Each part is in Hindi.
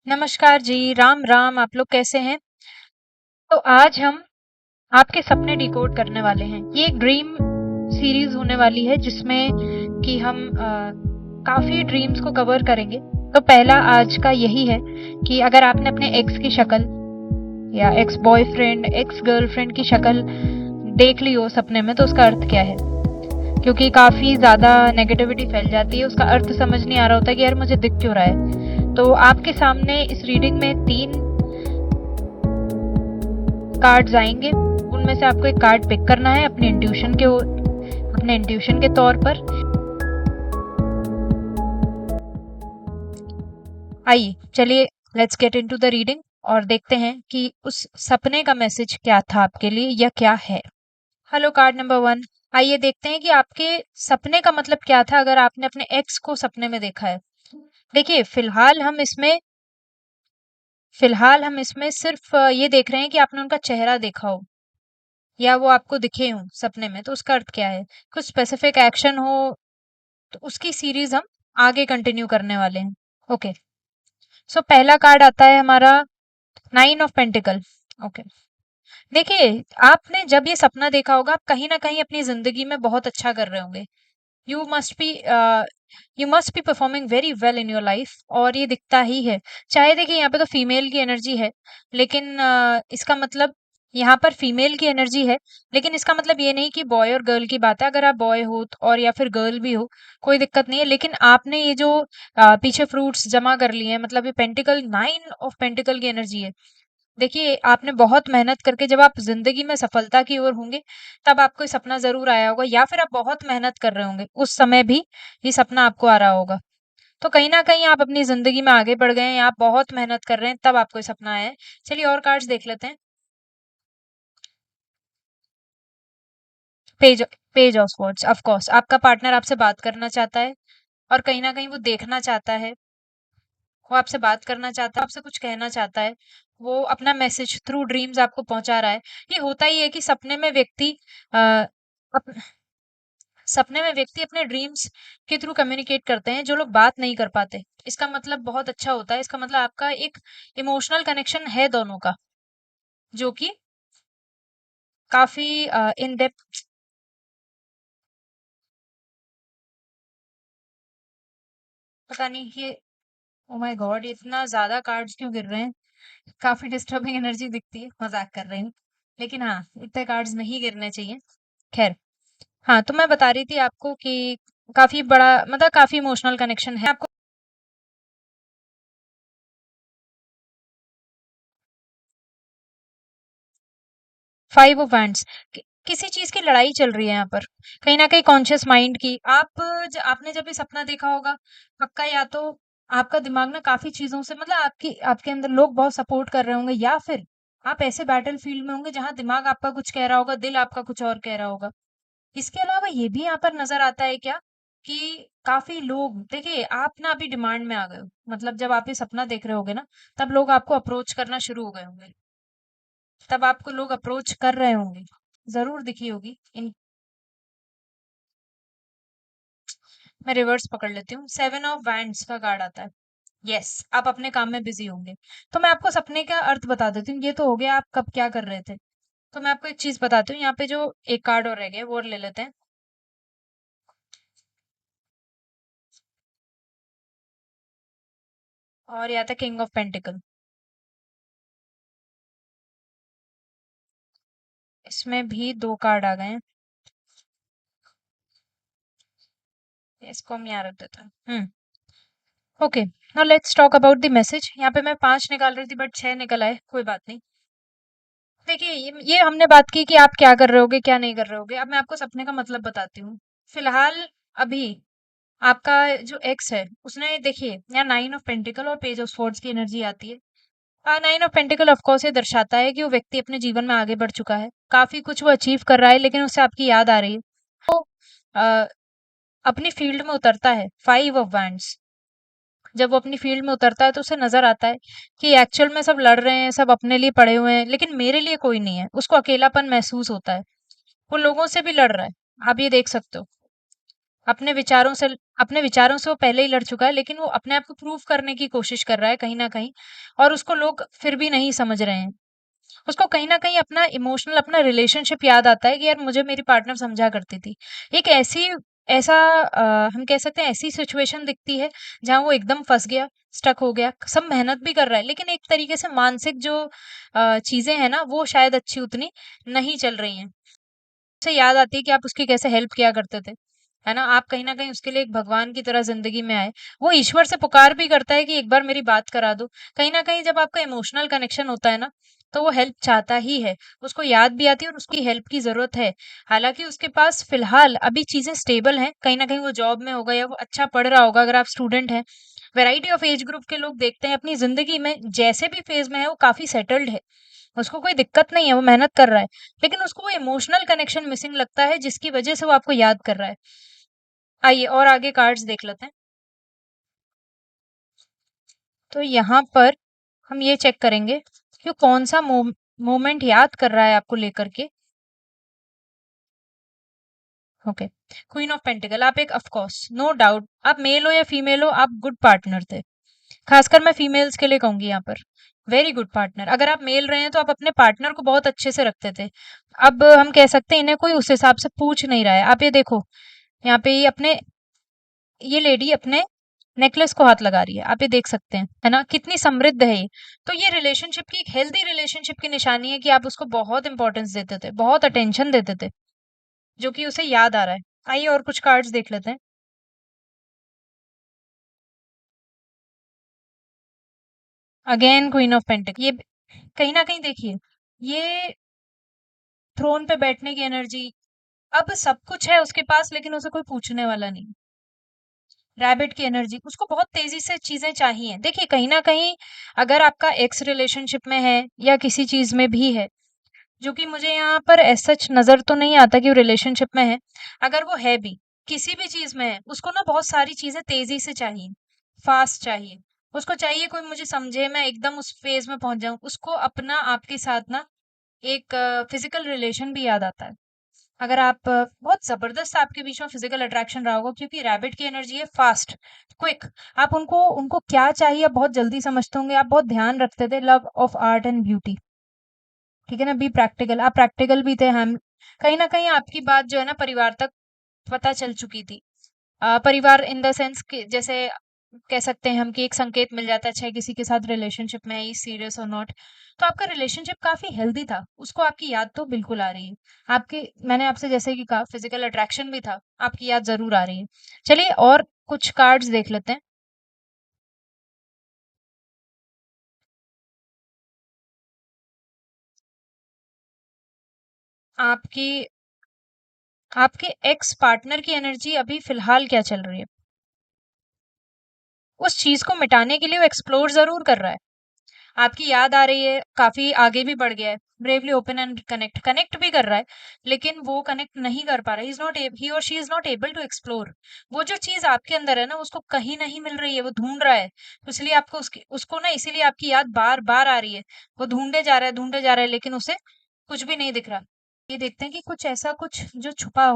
नमस्कार जी, राम राम। आप लोग कैसे हैं? तो आज हम आपके सपने डिकोड करने वाले हैं। ये एक ड्रीम सीरीज होने वाली है जिसमें कि हम काफी ड्रीम्स को कवर करेंगे। तो पहला आज का यही है कि अगर आपने अपने एक्स की शक्ल या एक्स बॉयफ्रेंड, एक्स गर्लफ्रेंड की शक्ल देख ली हो सपने में, तो उसका अर्थ क्या है? क्योंकि काफी ज्यादा नेगेटिविटी फैल जाती है, उसका अर्थ समझ नहीं आ रहा होता कि यार मुझे दिख क्यों रहा है। तो आपके सामने इस रीडिंग में 3 कार्ड्स आएंगे। उनमें से आपको एक कार्ड पिक करना है अपने इंट्यूशन के तौर पर। आइए चलिए, let's get into the reading और देखते हैं कि उस सपने का मैसेज क्या था आपके लिए या क्या है। Hello card number 1। आइए देखते हैं कि आपके सपने का मतलब क्या था अगर आपने अपने एक्स को सपने में देखा है। देखिए, फिलहाल हम इसमें सिर्फ ये देख रहे हैं कि आपने उनका चेहरा देखा हो या वो आपको दिखे हों सपने में, तो उसका अर्थ क्या है? कुछ स्पेसिफिक एक्शन हो तो उसकी सीरीज हम आगे कंटिन्यू करने वाले हैं। ओके, सो पहला कार्ड आता है हमारा 9 ऑफ पेंटिकल। ओके, देखिए, आपने जब ये सपना देखा होगा, आप कहीं ना कहीं अपनी जिंदगी में बहुत अच्छा कर रहे होंगे। You must be you must be performing very well in your life, और ये दिखता ही है। चाहे देखिए, यहाँ पे तो फीमेल की एनर्जी है, लेकिन इसका मतलब यहाँ पर फीमेल की एनर्जी है, लेकिन इसका मतलब ये नहीं कि बॉय और गर्ल की बात है। अगर आप बॉय हो और या फिर गर्ल भी हो, कोई दिक्कत नहीं है। लेकिन आपने ये जो पीछे फ्रूट्स जमा कर लिए हैं, मतलब ये पेंटिकल 9 ऑफ पेंटिकल की एनर्जी है। देखिए, आपने बहुत मेहनत करके जब आप ज़िंदगी में सफलता की ओर होंगे, तब आपको ये सपना ज़रूर आया होगा, या फिर आप बहुत मेहनत कर रहे होंगे, उस समय भी ये सपना आपको आ रहा होगा। तो कहीं न कहीं आप अपनी ज़िंदगी में आगे बढ़ गए हैं, आप बहुत मेहनत कर रहे हैं, तब आपको ये सपना आया है। चलिए और कार्ड्स देख लेते हैं। Page page of swords, of course आपका पार्टनर आपसे बात करना चाहता है, और कहीं न कहीं वो देखना चाहता है, वो आपसे बात करना चाहता है, आपसे कुछ कहना चाहता है। वो अपना मैसेज थ्रू ड्रीम्स आपको पहुँचा रहा है। ये होता ही है कि अ, अप सपने में व्यक्ति अपने ड्रीम्स के थ्रू कम्युनिकेट करते हैं, जो लोग बात नहीं कर पाते। इसका मतलब बहुत अच्छा होता है। इसका मतलब आपका एक इमोशनल कनेक्शन है दोनों का, जो कि काफ़ी इन डेप्थ। पता नहीं ये, ओह माय गॉड! इतना ज़्यादा कार्ड्स क्यों गिर रहे हैं? काफ़ी डिस्टर्बिंग एनर्जी दिखती है, मज़ाक कर रही हूँ। लेकिन हाँ, इतने कार्ड्स नहीं गिरने चाहिए। ख़ैर, हाँ, तो मैं बता रही थी आपको कि काफ़ी बड़ा, मतलब काफ़ी इमोशनल कनेक्शन है आपको। 5 ऑफ हैंड्स, किसी चीज़ की लड़ाई चल रही है यहाँ पर, कहीं न कहीं कॉन्शियस माइंड की। आपने जब ये सपना देखा होगा, पक्का या तो आपका दिमाग ना काफ़ी चीज़ों से, मतलब आपकी आपके अंदर लोग बहुत सपोर्ट कर रहे होंगे, या फिर आप ऐसे बैटल फील्ड में होंगे जहाँ दिमाग आपका कुछ कह रहा होगा, दिल आपका कुछ और कह रहा होगा। इसके अलावा ये भी यहाँ पर नज़र आता है क्या, कि काफ़ी लोग, देखिए आप ना अभी डिमांड में आ गए हो। मतलब जब आप ये सपना देख रहे होगे ना, तब लोग आपको अप्रोच करना शुरू हो गए होंगे। तब आपको लोग अप्रोच कर रहे होंगे, ज़रूर दिखी होगी। इन मैं रिवर्स पकड़ लेती हूँ, 7 ऑफ वैंड्स का कार्ड आता है। यस, आप अपने काम में बिज़ी होंगे। तो मैं आपको सपने का अर्थ बता देती हूँ, ये तो हो गया आप कब क्या कर रहे थे। तो मैं आपको एक चीज़ बताती हूँ, यहाँ पे जो एक कार्ड और रह गया, वो और ले लेते हैं। और ये आता है किंग ऑफ पेंटिकल। इसमें भी 2 कार्ड आ गए हैं। इसको हम यहाँ रख देते हैं। Okay, now let's talk about the message. यहाँ पे मैं 5 निकाल रही थी, बट 6 निकल आए, कोई बात नहीं। देखिए, ये हमने बात की कि आप क्या कर रहे होगे, क्या नहीं कर रहे होगे। अब मैं आपको सपने का मतलब बताती हूँ। फिलहाल अभी आपका जो एक्स है, उसने, देखिए यहाँ 9 ऑफ पेंटिकल और पेज ऑफ स्वॉर्ड्स की एनर्जी आती है। 9 ऑफ पेंटिकल ऑफ कोर्स ये दर्शाता है कि वो व्यक्ति अपने जीवन में आगे बढ़ चुका है, काफी कुछ वो अचीव कर रहा है, लेकिन उससे आपकी याद आ रही है। वो अ, अपनी फील्ड में उतरता है। 5 ऑफ वैंड्स, जब वो अपनी फील्ड में उतरता है, तो उसे नजर आता है कि एक्चुअल में सब लड़ रहे हैं, सब अपने लिए पड़े हुए हैं, लेकिन मेरे लिए कोई नहीं है। उसको अकेलापन महसूस होता है। वो लोगों से भी लड़ रहा है, आप ये देख सकते हो। अपने विचारों से वो पहले ही लड़ चुका है, लेकिन वो अपने आप को प्रूव करने की कोशिश कर रहा है कहीं न कहीं, और उसको लोग फिर भी नहीं समझ रहे हैं। उसको कहीं न कहीं अपना इमोशनल, अपना रिलेशनशिप याद आता है कि यार मुझे मेरी पार्टनर समझा करती थी। एक ऐसा हम कह सकते हैं ऐसी सिचुएशन दिखती है जहाँ वो एकदम फँस गया, स्टक हो गया, सब मेहनत भी कर रहा है, लेकिन एक तरीके से मानसिक जो चीज़ें हैं ना, वो शायद अच्छी उतनी नहीं चल रही हैं। उसे याद आती है कि आप उसकी कैसे हेल्प किया करते थे, है ना? आप कहीं न कहीं उसके लिए एक भगवान की तरह ज़िंदगी में आए। वो ईश्वर से पुकार भी करता है कि एक बार मेरी बात करा दो। कहीं न कहीं जब आपका इमोशनल कनेक्शन होता है ना, तो वो हेल्प चाहता ही है। उसको याद भी आती है और उसकी हेल्प की ज़रूरत है। हालाँकि उसके पास फ़िलहाल अभी चीज़ें स्टेबल हैं, कहीं न कहीं वो जॉब में होगा या वो अच्छा पढ़ रहा होगा अगर आप स्टूडेंट हैं। वैरायटी ऑफ एज ग्रुप के लोग देखते हैं अपनी ज़िंदगी में जैसे भी फ़ेज़ में है वो काफ़ी सेटल्ड है। उसको कोई दिक्कत नहीं है, वो मेहनत कर रहा है। लेकिन उसको वो इमोशनल कनेक्शन मिसिंग लगता है जिसकी वजह से वो आपको याद कर रहा है। आइए और आगे कार्ड्स देख लेते हैं। तो यहाँ पर हम ये चेक करेंगे कि वो कौन-सा मोमेंट याद कर रहा है आपको लेकर के। ओके, क्वीन ऑफ पेंटिकल आप एक ऑफ कोर्स नो डाउट आप मेल हो या फीमेल हो आप गुड पार्टनर थे। खासकर मैं फीमेल्स के लिए कहूँगी यहाँ पर। Very good partner. अगर आप मेल रहे हैं तो आप अपने पार्टनर को बहुत अच्छे से रखते थे। अब हम कह सकते हैं इन्हें कोई उस हिसाब से पूछ नहीं रहा है। आप ये देखो, यहाँ पे ये लेडी अपने नेकलेस को हाथ लगा रही है। आप ये देख सकते हैं, है ना? कितनी समृद्ध है ये। तो ये रिलेशनशिप की एक हेल्दी रिलेशनशिप की निशानी है कि आप उसको बहुत इंपॉर्टेंस देते थे, बहुत अटेंशन देते थे, जो कि उसे याद आ रहा है। आइए और कुछ कार्ड्स देख लेते हैं। अगेन क्वीन ऑफ पेंटिकल, ये कहीं ना कहीं देखिए, ये थ्रोन पे बैठने की एनर्जी। अब सब कुछ है उसके पास लेकिन उसे कोई पूछने वाला नहीं। रैबिट की एनर्जी, उसको बहुत तेजी से चीजें चाहिए। देखिए कहीं ना कहीं अगर आपका एक्स रिलेशनशिप में है या किसी चीज में भी है, जो कि मुझे यहाँ पर ऐसा सच नजर तो नहीं आता कि वो रिलेशनशिप में है, अगर वो है भी किसी भी चीज में है, उसको ना बहुत सारी चीजें तेजी से चाहिए, फास्ट चाहिए। उसको चाहिए कोई मुझे समझे, मैं एकदम उस फेज में पहुंच जाऊं। उसको अपना आपके साथ ना एक फिजिकल रिलेशन भी याद आता है। अगर आप बहुत जबरदस्त आपके बीच में फिजिकल अट्रैक्शन रहा होगा, क्योंकि रैबिट की एनर्जी है फास्ट, क्विक। आप उनको उनको क्या चाहिए आप बहुत जल्दी समझते होंगे। आप बहुत ध्यान रखते थे love of art and beauty. ठीक है ना? बी प्रैक्टिकल, आप प्रैक्टिकल भी थे। हम कहीं ना कहीं आपकी बात जो है ना परिवार तक पता चल चुकी थी। परिवार इन द सेंस कि जैसे कह सकते हैं हम कि एक संकेत मिल जाता है, अच्छा किसी के साथ रिलेशनशिप में है, सीरियस और नॉट। तो आपका रिलेशनशिप काफी हेल्दी था, उसको आपकी याद तो बिल्कुल आ रही है। आपके मैंने आपसे जैसे कि कहा फिजिकल अट्रैक्शन भी था, आपकी याद जरूर आ रही है। चलिए और कुछ कार्ड्स देख लेते हैं। आपकी आपके एक्स पार्टनर की एनर्जी अभी फिलहाल क्या चल रही है? उस चीज को मिटाने के लिए वो एक्सप्लोर जरूर कर रहा है। आपकी याद आ रही है, काफी आगे भी बढ़ गया है। Bravely open and connect connect भी कर रहा है, लेकिन वो कनेक्ट नहीं कर पा रहा है। ही और she is not able to explore. वो जो चीज आपके अंदर है ना उसको कहीं नहीं मिल रही है, वो ढूंढ रहा है। तो इसलिए आपको उसकी उसको ना इसीलिए आपकी याद बार बार आ रही है। वो ढूंढे जा रहा है लेकिन उसे कुछ भी नहीं दिख रहा। ये देखते हैं कि कुछ ऐसा कुछ जो छुपा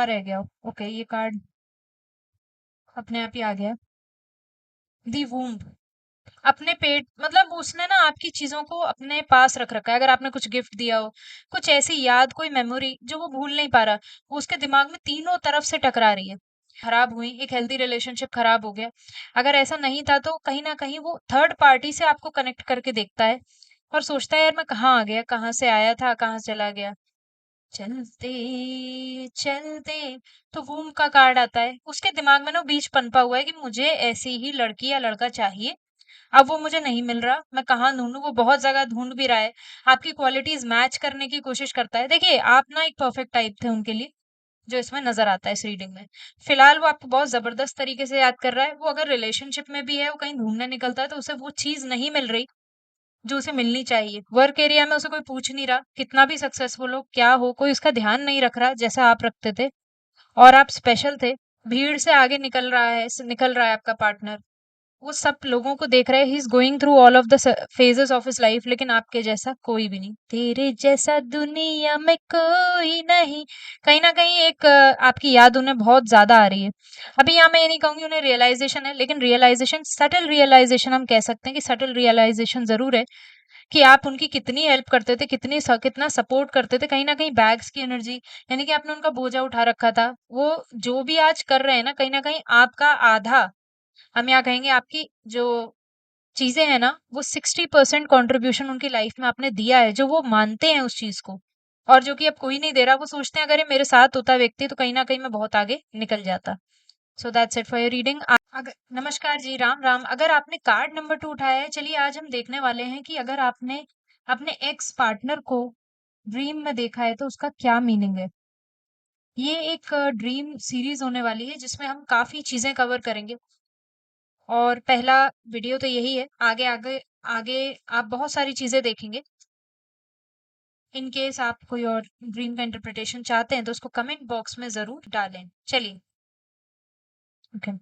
रह गया हो। ओके, ये कार्ड अपने आप ही आ गया। दी वूम्ब, अपने पेट मतलब उसने ना आपकी चीजों को अपने पास रख रखा है। अगर आपने कुछ गिफ्ट दिया हो, कुछ ऐसी याद, कोई मेमोरी जो वो भूल नहीं पा रहा, वो उसके दिमाग में तीनों तरफ से टकरा रही है। खराब हुई, एक हेल्दी रिलेशनशिप खराब हो गया। अगर ऐसा नहीं था तो कहीं ना कहीं वो थर्ड पार्टी से आपको कनेक्ट करके देखता है और सोचता है यार मैं कहाँ आ गया, कहाँ से आया था, कहाँ चला गया। चलते चलते, तो वूम का कार्ड आता है। उसके दिमाग में ना बीज पनपा हुआ है कि मुझे ऐसी ही लड़की या लड़का चाहिए। अब वो मुझे नहीं मिल रहा, मैं कहाँ ढूंढूं। वो बहुत जगह ढूंढ भी रहा है, आपकी क्वालिटीज मैच करने की कोशिश करता है। देखिए आप ना एक परफेक्ट टाइप थे उनके लिए, जो इसमें नजर आता है इस रीडिंग में। फिलहाल वो आपको बहुत जबरदस्त तरीके से याद कर रहा है। वो अगर रिलेशनशिप में भी है, वो कहीं ढूंढने निकलता है तो उसे वो चीज नहीं मिल रही जो उसे मिलनी चाहिए। वर्क एरिया में उसे कोई पूछ नहीं रहा, कितना भी सक्सेसफुल हो क्या हो, कोई उसका ध्यान नहीं रख रहा जैसा आप रखते थे। और आप स्पेशल थे, भीड़ से आगे निकल रहा है आपका पार्टनर। वो सब लोगों को देख रहा है, he is going through all of the phases of his life, लेकिन आपके जैसा कोई भी नहीं, तेरे जैसा दुनिया में कोई नहीं। कहीं ना कहीं एक आपकी याद उन्हें बहुत ज्यादा आ रही है। अभी यहाँ मैं ये नहीं कहूंगी उन्हें रियलाइजेशन है, लेकिन रियलाइजेशन, सटल रियलाइजेशन हम कह सकते हैं कि सटल रियलाइजेशन जरूर है कि आप उनकी कितनी हेल्प करते थे, कितना सपोर्ट करते थे। कहीं ना कहीं बैग्स की एनर्जी, यानी कि आपने उनका बोझा उठा रखा था, वो जो भी आज कर रहे हैं ना कहीं आपका आधा, हम यहाँ कहेंगे आपकी जो चीजें हैं ना, वो 60% कॉन्ट्रीब्यूशन उनकी लाइफ में आपने दिया है, जो वो मानते हैं उस चीज को। और जो कि अब कोई नहीं दे रहा, वो सोचते हैं अगर ये मेरे साथ होता व्यक्ति तो कहीं ना कहीं मैं बहुत आगे निकल जाता। So that's it for your reading. अगर नमस्कार जी, राम राम। अगर आपने कार्ड नंबर 2 उठाया है, चलिए आज हम देखने वाले हैं कि अगर आपने अपने एक्स पार्टनर को ड्रीम में देखा है तो उसका क्या मीनिंग है। ये एक ड्रीम सीरीज होने वाली है जिसमें हम काफी चीजें कवर करेंगे, और पहला वीडियो तो यही है। आगे आगे आगे आप बहुत सारी चीजें देखेंगे। इन केस आप कोई और ड्रीम का इंटरप्रिटेशन चाहते हैं तो उसको कमेंट बॉक्स में जरूर डालें। चलिए, ओके।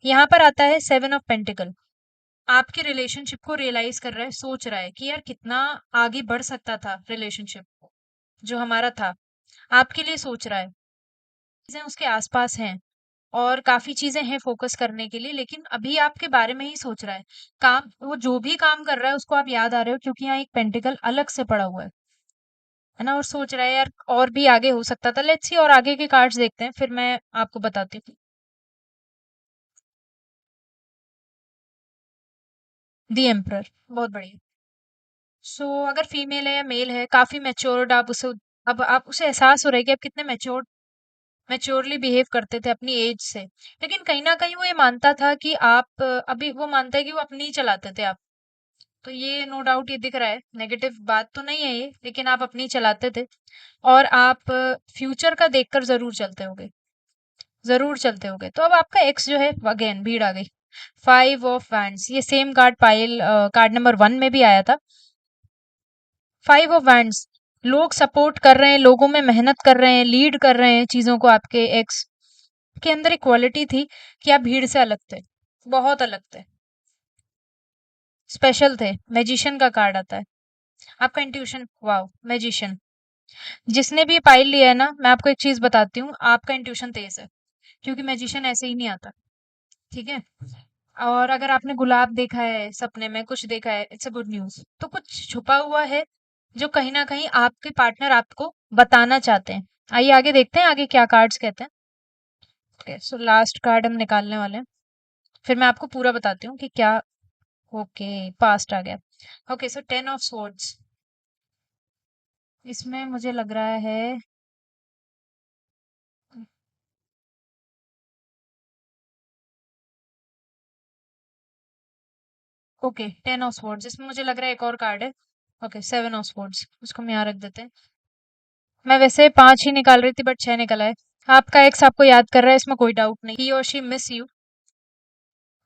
यहाँ पर आता है 7 ऑफ पेंटिकल। आपके रिलेशनशिप को रियलाइज कर रहा है, सोच रहा है कि यार कितना आगे बढ़ सकता था रिलेशनशिप जो हमारा था, आपके लिए सोच रहा है। चीजें उसके आसपास हैं और काफी चीजें हैं फोकस करने के लिए, लेकिन अभी आपके बारे में ही सोच रहा है। काम, वो जो भी काम कर रहा है उसको आप याद आ रहे हो, क्योंकि यहाँ एक पेंटिकल अलग से पड़ा हुआ है ना, और सोच रहा है यार और भी आगे हो सकता था। लेट्स सी, और आगे के कार्ड्स देखते हैं फिर मैं आपको बताती हूँ। दी एम्परर, बहुत बढ़िया। सो अगर फीमेल है या मेल है, काफी मैच्योर्ड आप उसे, अब आप उसे एहसास हो रहा है कि आप कितने मैच्योरली बिहेव करते थे अपनी एज से। लेकिन कहीं ना कहीं वो ये मानता था कि आप अभी वो मानता है कि वो अपनी ही चलाते थे आप। तो ये नो डाउट ये दिख रहा है, नेगेटिव बात तो नहीं है ये, लेकिन आप अपनी चलाते थे। और आप फ्यूचर का देखकर जरूर चलते होगे। तो अब आपका एक्स जो है, अगेन भीड़ आ गई। 5 ऑफ वैंड्स, ये सेम कार्ड पायल कार्ड नंबर 1 में भी आया था। 5 ऑफ वैंड्स, लोग सपोर्ट कर रहे हैं, लोगों में मेहनत कर रहे हैं, लीड कर रहे हैं चीजों को। आपके एक्स के अंदर एक क्वालिटी थी कि आप भीड़ से अलग थे, बहुत अलग थे, स्पेशल थे। मैजिशियन का कार्ड आता है। आपका इंट्यूशन, वाओ, मैजिशियन। जिसने भी पाइल लिया है ना, मैं आपको एक चीज बताती हूँ, आपका इंट्यूशन तेज है, क्योंकि मैजिशियन ऐसे ही नहीं आता। ठीक है। और अगर आपने गुलाब देखा है सपने में, कुछ देखा है, इट्स अ गुड न्यूज। तो कुछ छुपा हुआ है जो कहीं ना कहीं आपके पार्टनर आपको बताना चाहते हैं। आइए आगे देखते हैं आगे क्या कार्ड्स कहते हैं। ओके, सो लास्ट कार्ड हम निकालने वाले हैं, फिर मैं आपको पूरा बताती हूँ कि क्या। ओके, पास्ट आ गया। ओके, सो 10 ऑफ स्वॉर्ड्स, इसमें मुझे लग रहा है, ओके 10 ऑफ स्वॉर्ड्स, इसमें मुझे लग रहा है एक और कार्ड है। ओके, 7 ऑफ स्वॉर्ड्स, उसको हम यहाँ रख देते हैं। मैं वैसे 5 ही निकाल रही थी बट 6 निकला है। आपका एक्स आपको याद कर रहा है, इसमें कोई डाउट नहीं। ही और शी मिस यू।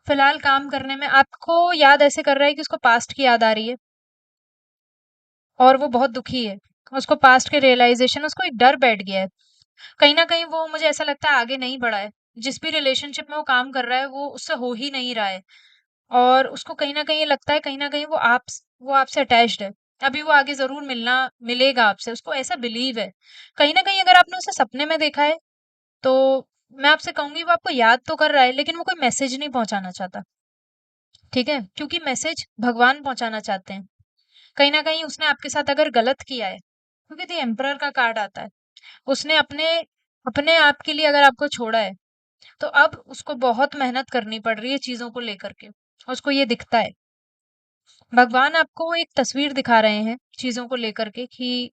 फिलहाल काम करने में आपको याद ऐसे कर रहा है कि उसको पास्ट की याद आ रही है, और वो बहुत दुखी है। उसको पास्ट के रियलाइजेशन, उसको एक डर बैठ गया है। कहीं ना कहीं वो, मुझे ऐसा लगता है, आगे नहीं बढ़ा है। जिस भी रिलेशनशिप में वो काम कर रहा है वो उससे हो ही नहीं रहा है। और उसको कहीं ना कहीं ये लगता है, कहीं ना कहीं वो आपसे अटैच्ड है। अभी वो आगे जरूर मिलेगा आपसे, उसको ऐसा बिलीव है। कहीं ना कहीं अगर आपने उसे सपने में देखा है तो मैं आपसे कहूंगी वो आपको याद तो कर रहा है, लेकिन वो कोई मैसेज नहीं पहुंचाना चाहता। ठीक है, क्योंकि मैसेज भगवान पहुंचाना चाहते हैं। कहीं ना कहीं उसने आपके साथ अगर गलत किया है, क्योंकि द एम्परर का कार्ड आता है, उसने अपने अपने आप के लिए अगर आपको छोड़ा है, तो अब उसको बहुत मेहनत करनी पड़ रही है चीजों को लेकर के। उसको ये दिखता है, भगवान आपको एक तस्वीर दिखा रहे हैं चीजों को लेकर के, कि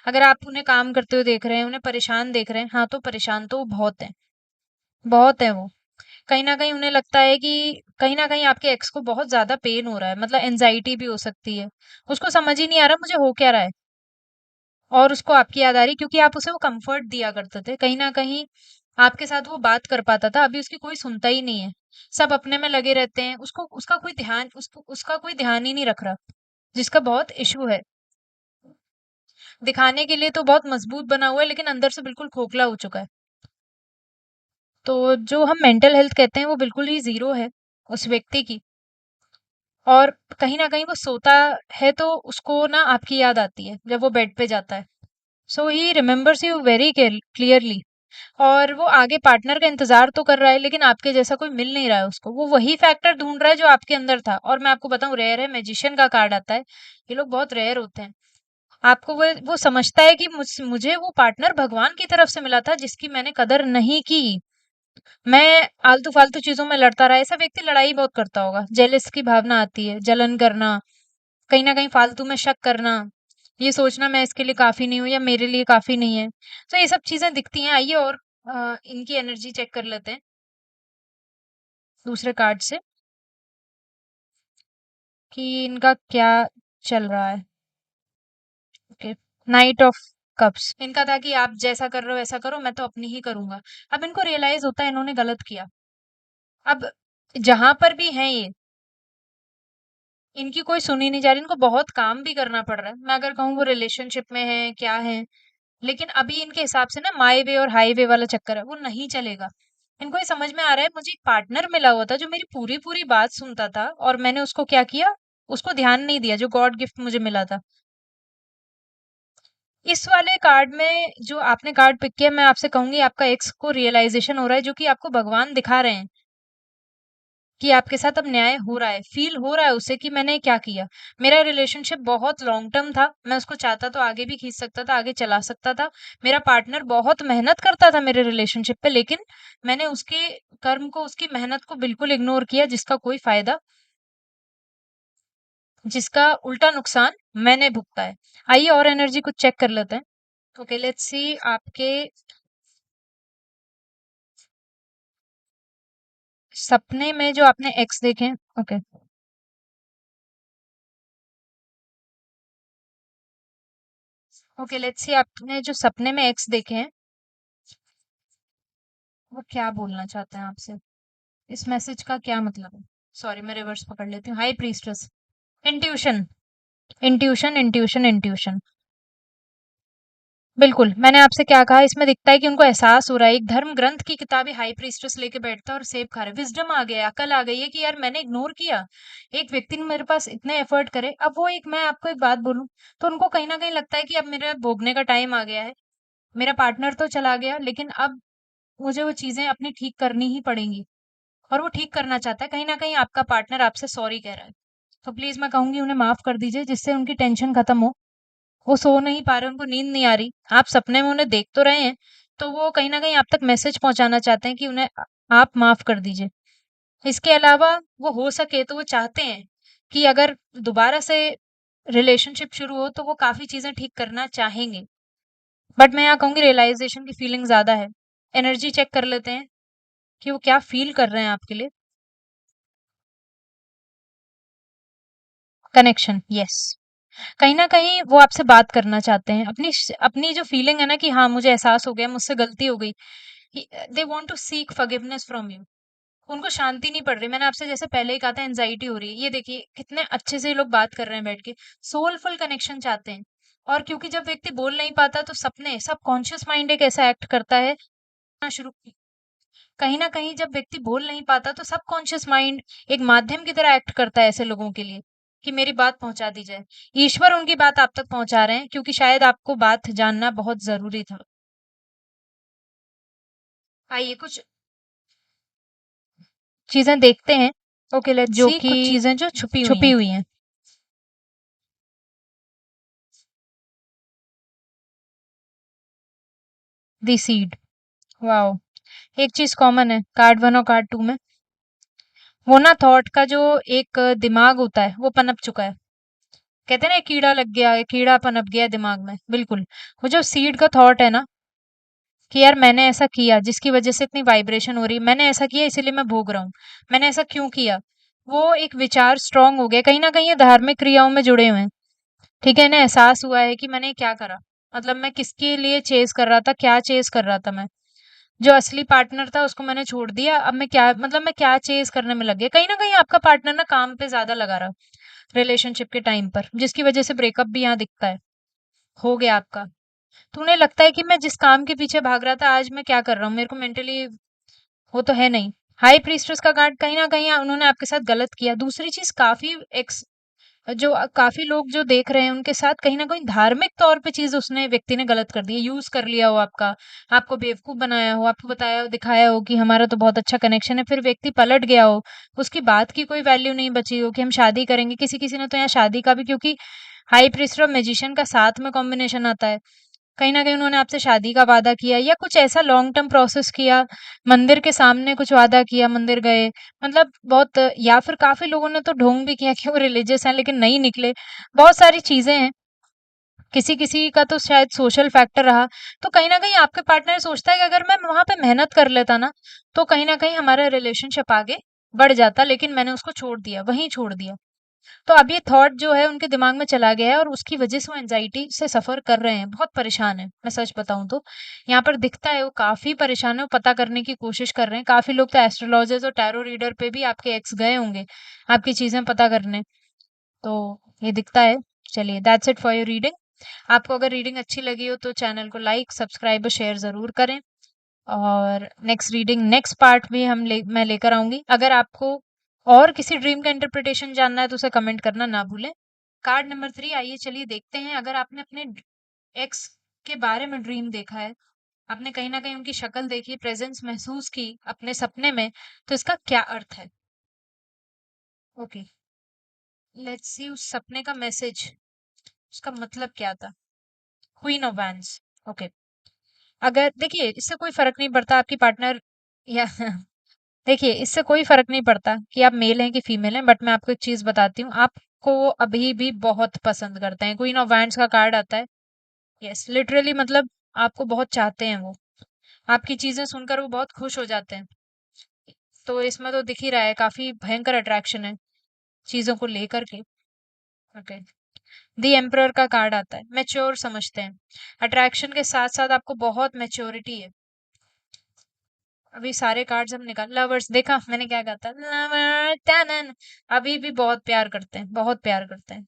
अगर आप उन्हें काम करते हुए देख रहे हैं, उन्हें परेशान देख रहे हैं, हाँ तो परेशान तो वो बहुत है, बहुत है वो। कहीं ना कहीं उन्हें लगता है कि कहीं ना कहीं आपके एक्स को बहुत ज्यादा पेन हो रहा है, मतलब एनजाइटी भी हो सकती है। उसको समझ ही नहीं आ रहा मुझे हो क्या रहा है, और उसको आपकी याद आ रही, क्योंकि आप उसे वो कंफर्ट दिया करते थे। कहीं ना कहीं आपके साथ वो बात कर पाता था, अभी उसकी कोई सुनता ही नहीं है। सब अपने में लगे रहते हैं, उसको उसका कोई ध्यान ही नहीं रख रहा, जिसका बहुत इशू है। दिखाने के लिए तो बहुत मजबूत बना हुआ है, लेकिन अंदर से बिल्कुल खोखला हो चुका है। तो जो हम मेंटल हेल्थ कहते हैं वो बिल्कुल ही जीरो है उस व्यक्ति की। और कहीं न कहीं वो सोता है तो उसको ना आपकी याद आती है जब वो बेड पे जाता है। So he remembers you very clearly. और वो आगे पार्टनर का इंतज़ार तो कर रहा है लेकिन आपके जैसा कोई मिल नहीं रहा है उसको। वो वही फैक्टर ढूँढ रहा है जो आपके अंदर था। और मैं आपको बताऊँ, रेयर है, मैजिशियन का कार्ड आता है। ये लोग बहुत रेयर होते हैं। आपको वो समझता है कि मुझे वो पार्टनर भगवान की तरफ से मिला था जिसकी मैंने कदर नहीं की। मैं आलतू-फालतू चीज़ों में लड़ता रहा। ऐसा व्यक्ति लड़ाई बहुत करता होगा। जेलस की भावना आती है, जलन करना, कहीं न कहीं फालतू में शक करना, ये सोचना मैं इसके लिए काफ़ी नहीं हूँ या मेरे लिए काफ़ी नहीं है। तो ये सब चीज़ें दिखती हैं। आइए और इनकी एनर्जी चेक कर लेते हैं दूसरे कार्ड से कि इनका क्या चल रहा है। Okay, night of cups. इनका था कि आप जैसा कर रहे हो ऐसा करो, मैं तो अपनी ही करूँगा। अब इनको रियलाइज़ होता है इन्होंने गलत किया। अब जहाँ पर भी हैं ये, इनकी कोई सुनी नहीं जा रही, इनको बहुत काम भी करना पड़ रहा है। मैं अगर कहूँ वो रिलेशनशिप में है, क्या है, लेकिन अभी इनके हिसाब से ना माई वे और हाई वे वाला चक्कर है, वो नहीं चलेगा। इनको ये समझ में आ रहा है मुझे एक पार्टनर मिला हुआ था जो मेरी पूरी-पूरी बात सुनता था और मैंने उसको क्या किया, उसको ध्यान नहीं दिया जो गॉड गिफ्ट मुझे मिला था। इस वाले कार्ड में जो आपने कार्ड पिक किया, मैं आपसे कहूँगी आपका एक्स को रियलाइज़ेशन हो रहा है जो कि आपको भगवान दिखा रहे हैं। कि आपके साथ अब न्याय हो रहा है, फ़ील हो रहा है उसे कि मैंने क्या किया। मेरा रिलेशनशिप बहुत लॉन्ग टर्म था, मैं उसको चाहता तो आगे भी खींच सकता था, आगे चला सकता था। मेरा पार्टनर बहुत मेहनत करता था मेरे रिलेशनशिप पे, लेकिन मैंने उसके कर्म को, उसकी मेहनत को बिल्कुल इग्नोर किया जिसका कोई फ़ायदा, जिसका उल्टा नुकसान मैंने भुगता है। आइए और एनर्जी कुछ चेक कर लेते हैं। ओके, लेट्स सी आपके सपने में जो आपने एक्स देखे हैं। ओके, ओके, लेट्स सी आपने जो सपने में एक्स देखे हैं, वो क्या बोलना चाहते हैं आपसे? इस मैसेज का क्या मतलब है? सॉरी, मैं रिवर्स पकड़ लेती हूँ। High priestess. Intuition, intuition, intuition, intuition. बिल्कुल, मैंने आपसे क्या कहा, इसमें दिखता है कि उनको एहसास हो रहा है। एक धर्म ग्रंथ की किताब हाई प्रीस्टेस लेके बैठता है और सेब खा रहा है। विज़डम आ गया है, अकल आ गई है कि यार मैंने इग्नोर किया। एक व्यक्ति ने मेरे पास इतने एफर्ट करे, अब वो एक, मैं आपको एक बात बोलूँ, तो उनको कहीं न कहीं लगता है कि अब मेरा भोगने का टाइम आ गया है। मेरा पार्टनर तो चला गया, लेकिन अब मुझे वो चीज़ें अपनी ठीक करनी ही पड़ेंगी। और वो ठीक करना चाहता है। कहीं न कहीं आपका पार्टनर आपसे सॉरी कह रहा है। तो प्लीज़ मैं कहूँगी उन्हें माफ़ कर दीजिए जिससे उनकी टेंशन खत्म हो। वो सो नहीं पा रहे, उनको नींद नहीं आ रही। आप सपने में उन्हें देख तो रहे हैं, तो वो कहीं न कहीं आप तक मैसेज पहुँचाना चाहते हैं कि उन्हें आप माफ़ कर दीजिए। इसके अलावा वो हो सके तो वो चाहते हैं कि अगर दोबारा से रिलेशनशिप शुरू हो तो वो काफ़ी चीज़ें ठीक करना चाहेंगे। बट मैं यहाँ कहूँगी रियलाइज़ेशन की फीलिंग ज़्यादा है। एनर्जी चेक कर लेते हैं कि वो क्या फ़ील कर रहे हैं आपके लिए। Connection, yes. कहीं न कहीं वो आपसे बात करना चाहते हैं। अपनी जो फीलिंग है ना कि हाँ, मुझे एहसास हो गया, मुझसे गलती हो गई। They want to seek forgiveness from you. उनको शांति नहीं पड़ रही। मैंने आपसे जैसे पहले ही कहा था, एंग्ज़ायटी हो रही है। ये देखिए कितने अच्छे से ये लोग बात कर रहे हैं बैठ के। सोलफुल कनेक्शन चाहते हैं। और क्योंकि जब व्यक्ति बोल नहीं पाता तो सपने, सबकॉन्शियस माइंड एक ऐसा एक्ट करता है ना, शुरू कहीं न कहीं जब व्यक्ति बोल नहीं पाता तो सबकॉन्शियस माइंड एक माध्यम की तरह एक्ट करता है ऐसे लोगों के लिए, कि मेरी बात पहुँचा दी जाए। ईश्वर उनकी बात आप तक पहुँचा रहे हैं क्योंकि शायद आपको बात जानना बहुत ज़रूरी था। आइए कुछ चीज़ें देखते हैं। ओके, लेट्स जो सी कि कुछ चीज़ें जो छुपी हुई छुपी हैं। हुई हैं। The seed, wow! एक चीज़ कॉमन है कार्ड 1 और कार्ड 2 में। वो ना थॉट का जो एक दिमाग होता है, वो पनप चुका है। कहते हैं ना, एक कीड़ा लग गया है, कीड़ा पनप गया है दिमाग में, बिल्कुल। वो जो सीड का थॉट है ना कि यार मैंने ऐसा किया जिसकी वजह से इतनी वाइब्रेशन हो रही है, मैंने ऐसा किया इसीलिए मैं भोग रहा हूँ, मैंने ऐसा क्यों किया? वो एक विचार स्ट्रांग हो गया, कहीं न कहीं ये धार्मिक क्रियाओं में जुड़े हुए हैं। ठीक है, इन्हें एहसास हुआ है कि मैंने क्या करा? मतलब मैं किसके लिए चेज़ कर रहा था, क्या चेज़ कर रहा था मैं? जो असली पार्टनर था उसको मैंने छोड़ दिया, अब मैं क्या, मतलब मैं क्या चेज़ करने में लग गया। कहीं न कहीं आपका पार्टनर ना काम पे ज़्यादा लगा रहा, रिलेशनशिप के टाइम पर, जिसकी वजह से ब्रेकअप भी यहाँ दिखता है, हो गया आपका। तो उन्हें लगता है कि मैं जिस काम के पीछे भाग रहा था, आज मैं क्या कर रहा हूँ? मेरे को मेंटली वो तो है नहीं। हाई प्रीस्टेस का कार्ड कहीं ना कहीं उन्होंने आपके साथ गलत किया। दूसरी चीज, काफी एक्स जो काफी लोग जो देख रहे हैं उनके साथ कहीं ना कहीं धार्मिक तौर पे चीज उसने व्यक्ति ने गलत कर दी है, यूज कर लिया हो आपका, आपको बेवकूफ बनाया हो, आपको बताया दिखाया हो कि हमारा तो बहुत अच्छा कनेक्शन है, फिर व्यक्ति पलट गया हो, उसकी बात की कोई वैल्यू नहीं बची हो कि हम शादी करेंगे। किसी किसी ने तो यहाँ शादी का भी, क्योंकि हाई प्रीस्ट और मैजिशियन का साथ में कॉम्बिनेशन आता है, कहीं न कहीं उन्होंने आपसे शादी का वादा किया या कुछ ऐसा लॉन्ग टर्म प्रोसेस किया, मंदिर के सामने कुछ वादा किया, मंदिर गए, मतलब बहुत, या फिर काफ़ी लोगों ने तो ढोंग भी किया कि वो रिलीजियस हैं लेकिन नहीं निकले। बहुत सारी चीज़ें हैं, किसी-किसी का तो शायद सोशल फैक्टर रहा, तो कहीं न कहीं आपके पार्टनर सोचता है कि अगर मैं वहाँ पे मेहनत कर लेता ना, तो कहीं न कहीं हमारा रिलेशनशिप आगे बढ़ जाता, लेकिन मैंने उसको छोड़ दिया, वहीं छोड़ दिया। तो अब ये थॉट जो है उनके दिमाग में चला गया है और उसकी वजह से वो एंजाइटी से सफर कर रहे हैं, बहुत परेशान है, मैं सच बताऊं तो। यहाँ पर दिखता है वो काफी परेशान है, वो पता करने की कोशिश कर रहे हैं। काफी लोग तो एस्ट्रोलॉजर्स और टैरो रीडर पे भी आपके एक्स गए होंगे आपकी चीजें पता करने, तो ये दिखता है। चलिए, that's it for your reading. आपको अगर रीडिंग अच्छी लगी हो तो चैनल को लाइक सब्सक्राइब और शेयर जरूर करें, और नेक्स्ट रीडिंग नेक्स्ट पार्ट भी मैं लेकर आऊंगी। अगर आपको और किसी ड्रीम का इंटरप्रिटेशन जानना है तो उसे कमेंट करना ना भूलें। कार्ड नंबर 3, आइए चलिए देखते हैं, अगर आपने अपने एक्स के बारे में ड्रीम देखा है, आपने कहीं ना कहीं उनकी शक्ल देखी, प्रेजेंस महसूस की अपने सपने में, तो इसका क्या अर्थ है। ओके, लेट्स सी उस सपने का मैसेज, उसका मतलब क्या था। Queen of wands. ओके, अगर देखिए इससे कोई फर्क नहीं पड़ता आपकी पार्टनर या देखिए, इससे कोई फ़र्क नहीं पड़ता कि आप मेल हैं कि फीमेल हैं, बट मैं आपको एक चीज़ बताती हूँ, आपको वो अभी भी बहुत पसंद करते हैं। क्वीन ऑफ वैंड्स का कार्ड आता है। यस, लिटरली मतलब आपको बहुत चाहते हैं वो। आपकी चीज़ें सुनकर वो बहुत खुश हो जाते हैं। तो इसमें तो दिख ही रहा है, काफ़ी भयंकर अट्रैक्शन है चीज़ों को लेकर के। ओके, द एम्परर का कार्ड आता है। मैच्योर समझते हैं। अट्रैक्शन के साथ-साथ आपको बहुत मैच्योरिटी है। अभी सारे कार्ड्स हम निकाल, लवर्स देखा मैंने क्या कहा था, लवर टनन, अभी भी बहुत प्यार करते हैं, बहुत प्यार करते हैं।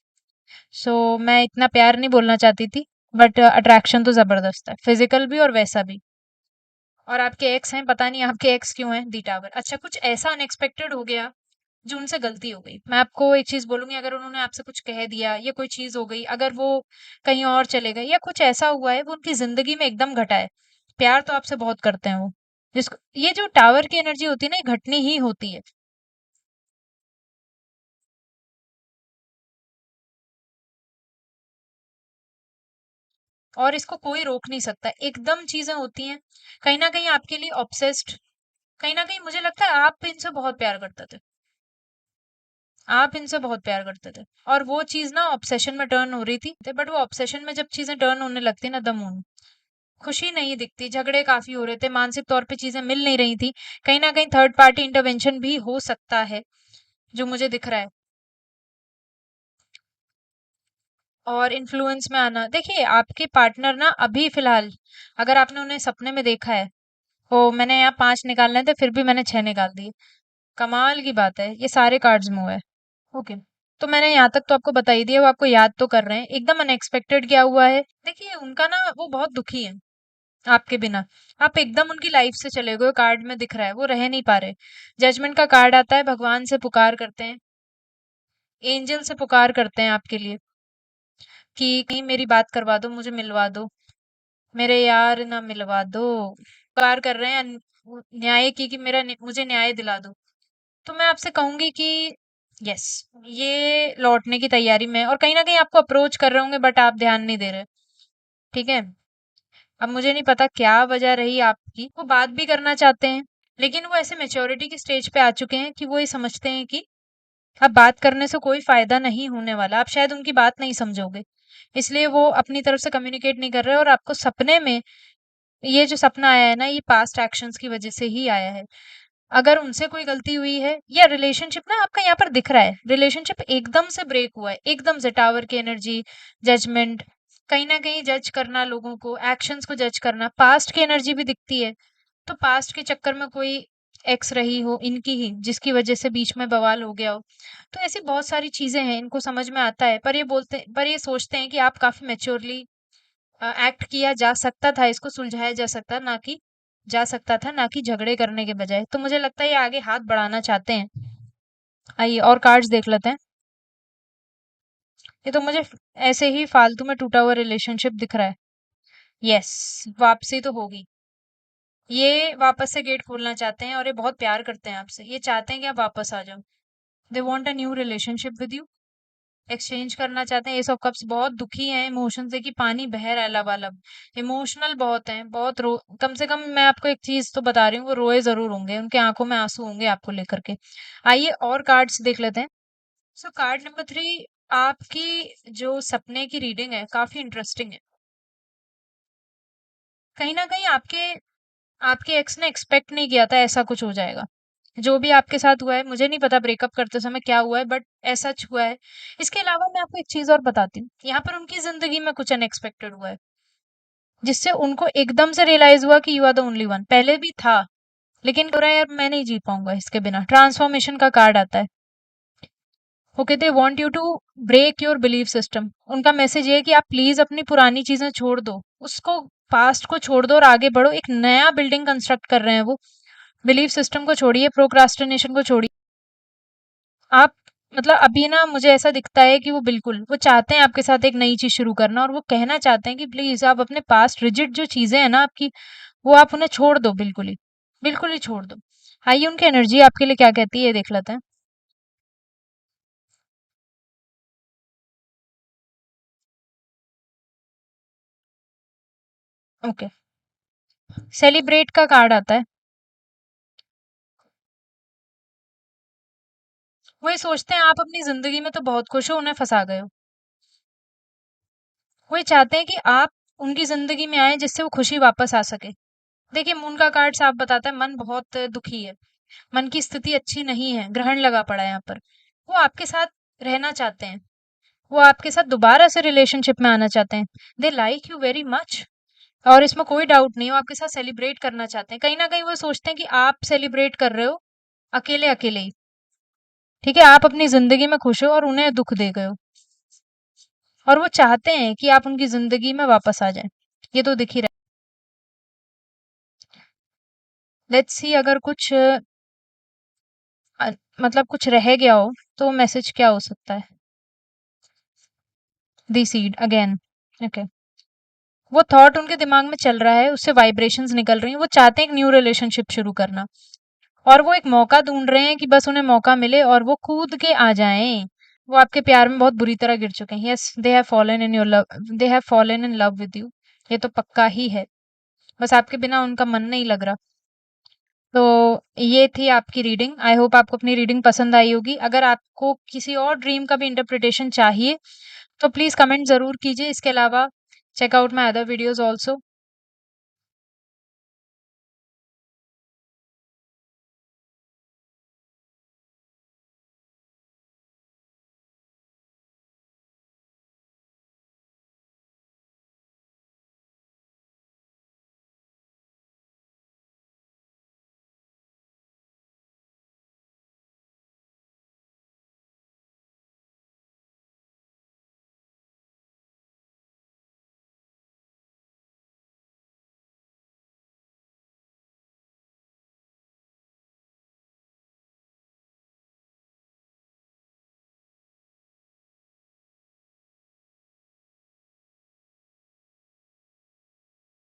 सो मैं इतना प्यार नहीं बोलना चाहती थी, बट अट्रैक्शन तो जबरदस्त है, फिजिकल भी और वैसा भी। और आपके एक्स हैं, पता नहीं आपके एक्स क्यों हैं दी टावर। अच्छा, कुछ ऐसा अनएक्सपेक्टेड हो गया जो उनसे गलती हो गई। मैं आपको एक चीज बोलूंगी, अगर उन्होंने आपसे कुछ कह दिया या कोई चीज हो गई, अगर वो कहीं और चले गए या कुछ ऐसा हुआ है, वो उनकी जिंदगी में एकदम घटा है। प्यार तो आपसे बहुत करते हैं वो। जिसको ये जो टावर की एनर्जी होती है ना, ये घटनी ही होती है, और इसको कोई रोक नहीं सकता। एकदम चीजें होती हैं, कहीं ना कहीं आपके लिए ऑब्सेस्ड। कहीं ना कहीं मुझे लगता है आप इनसे बहुत प्यार करते थे, आप इनसे बहुत प्यार करते थे, और वो चीज ना ऑब्सेशन में टर्न हो रही थी, बट वो ऑब्सेशन में जब चीजें टर्न होने लगती ना, द मून, खुशी नहीं दिखती, झगड़े काफी हो रहे थे, मानसिक तौर पे चीजें मिल नहीं रही थी। कहीं ना कहीं थर्ड पार्टी इंटरवेंशन भी हो सकता है, जो मुझे दिख रहा है। और इन्फ्लुएंस में आना, देखिए आपके पार्टनर ना अभी फिलहाल, अगर आपने उन्हें सपने में देखा है, ओ मैंने यहाँ 5 निकालने थे फिर भी मैंने 6 निकाल दिए, कमाल की बात है, ये सारे कार्ड्स में हुआ है। ओके, तो मैंने यहाँ तक तो आपको बता ही दिया, वो आपको याद तो कर रहे हैं। एकदम अनएक्सपेक्टेड क्या हुआ है, देखिए उनका ना वो बहुत दुखी है आपके बिना। आप एकदम उनकी लाइफ से चले गए, कार्ड में दिख रहा है, वो रह नहीं पा रहे। जजमेंट का कार्ड आता है, भगवान से पुकार करते हैं, एंजल से पुकार करते हैं आपके लिए कि कहीं मेरी बात करवा दो, मुझे मिलवा दो, मेरे यार ना मिलवा दो। पुकार कर रहे हैं न्याय की कि मुझे न्याय दिला दो। तो मैं आपसे कहूंगी कि यस, ये लौटने की तैयारी में है, और कहीं ना कहीं आपको अप्रोच कर रहे होंगे बट आप ध्यान नहीं दे रहे। ठीक है, अब मुझे नहीं पता क्या वजह रही आपकी, वो बात भी करना चाहते हैं, लेकिन वो ऐसे मेच्योरिटी की स्टेज पे आ चुके हैं कि वो ये समझते हैं कि अब बात करने से कोई फायदा नहीं होने वाला, आप शायद उनकी बात नहीं समझोगे, इसलिए वो अपनी तरफ से कम्युनिकेट नहीं कर रहे, और आपको सपने में ये जो सपना आया है ना, ये पास्ट एक्शंस की वजह से ही आया है। अगर उनसे कोई गलती हुई है, या रिलेशनशिप ना आपका यहाँ पर दिख रहा है, रिलेशनशिप एकदम से ब्रेक हुआ है, एकदम से टावर की एनर्जी, जजमेंट, कहीं ना कहीं जज करना लोगों को, एक्शंस को जज करना, पास्ट की एनर्जी भी दिखती है। तो पास्ट के चक्कर में कोई एक्स रही हो इनकी ही, जिसकी वजह से बीच में बवाल हो गया हो। तो ऐसी बहुत सारी चीजें हैं, इनको समझ में आता है, पर ये सोचते हैं कि आप काफी मेच्योरली एक्ट किया जा सकता था, इसको सुलझाया जा सकता, ना कि जा सकता था, ना कि झगड़े करने के बजाय। तो मुझे लगता है ये आगे हाथ बढ़ाना चाहते हैं। आइए और कार्ड्स देख लेते हैं। ये तो मुझे ऐसे ही फालतू में टूटा हुआ रिलेशनशिप दिख रहा है। यस, वापसी तो होगी। ये वापस से गेट खोलना चाहते हैं और ये बहुत प्यार करते हैं आपसे। ये चाहते हैं कि आप वापस आ जाओ। They want a new relationship with you. Exchange करना चाहते हैं। एस ऑफ कप्स बहुत दुखी हैं इमोशन से कि पानी बह रहा है लबालब। इमोशनल बहुत हैं, बहुत रो कम से कम मैं आपको एक चीज तो बता रही हूँ, वो रोए जरूर होंगे, उनके आंखों में आंसू होंगे आपको लेकर के। आइए और कार्ड्स देख लेते हैं। सो कार्ड नंबर 3, आपकी जो सपने की रीडिंग है काफी इंटरेस्टिंग है। कहीं ना कहीं आपके आपके एक्स ने एक्सपेक्ट नहीं किया था ऐसा कुछ हो जाएगा। जो भी आपके साथ हुआ है, मुझे नहीं पता ब्रेकअप करते समय क्या हुआ है, बट ऐसा हुआ है। इसके अलावा मैं आपको एक चीज और बताती हूँ, यहाँ पर उनकी जिंदगी में कुछ अनएक्सपेक्टेड हुआ है, जिससे उनको एकदम से रियलाइज हुआ कि you are the only one. पहले भी था, लेकिन हो रहा है यार मैं नहीं जी पाऊंगा इसके बिना। ट्रांसफॉर्मेशन का कार्ड आता है। वो कहते हैं want you to break your belief system. उनका मैसेज ये है कि आप प्लीज अपनी पुरानी चीजें छोड़ दो, उसको पास्ट को छोड़ दो और आगे बढ़ो। एक नया बिल्डिंग कंस्ट्रक्ट कर रहे हैं वो। बिलीफ सिस्टम को छोड़िए, प्रोक्रास्टिनेशन को छोड़िए। आप मतलब अभी ना मुझे ऐसा दिखता है कि वो चाहते हैं आपके साथ एक नई चीज शुरू करना, और वो कहना चाहते हैं कि प्लीज आप अपने पास्ट रिजिड जो चीजें हैं ना आपकी, वो आप उन्हें छोड़ दो, बिल्कुल ही छोड़ दो। आइए उनकी एनर्जी आपके लिए क्या कहती है ये देख लेते हैं। ओके, सेलिब्रेट का कार्ड आता है। वो ये सोचते हैं आप अपनी जिंदगी में तो बहुत खुश हो, उन्हें फंसा गए हो। वो ये चाहते हैं कि आप उनकी जिंदगी में आए जिससे वो खुशी वापस आ सके। देखिए मून का कार्ड साफ बताता है मन बहुत दुखी है, मन की स्थिति अच्छी नहीं है, ग्रहण लगा पड़ा है यहाँ पर। वो आपके साथ रहना चाहते हैं, वो आपके साथ दोबारा से रिलेशनशिप में आना चाहते हैं। They like you very much, और इसमें कोई डाउट नहीं, वो आपके साथ सेलिब्रेट करना चाहते हैं। कहीं ना कहीं वो सोचते हैं कि आप सेलिब्रेट कर रहे हो अकेले अकेले ही। ठीक है, आप अपनी जिंदगी में खुश हो और उन्हें दुख दे गए हो, और वो चाहते हैं कि आप उनकी जिंदगी में वापस आ जाएं। ये तो दिख ही रहा है। लेट्स सी अगर कुछ मतलब कुछ रह गया हो तो मैसेज क्या हो सकता है। दी सीड अगेन। ओके, वो थॉट उनके दिमाग में चल रहा है, उससे वाइब्रेशंस निकल रही हैं। वो चाहते हैं एक न्यू रिलेशनशिप शुरू करना, और वो एक मौका ढूंढ रहे हैं कि बस उन्हें मौका मिले और वो कूद के आ जाएं। वो आपके प्यार में बहुत बुरी तरह गिर चुके हैं। Yes, they have fallen in your love, they have fallen in love with you. ये तो पक्का ही है, बस आपके बिना उनका मन नहीं लग रहा। तो ये थी आपकी रीडिंग। आई होप आपको अपनी रीडिंग पसंद आई होगी। अगर आपको किसी और ड्रीम का भी इंटरप्रिटेशन चाहिए तो प्लीज कमेंट जरूर कीजिए। इसके अलावा check out my other videos also.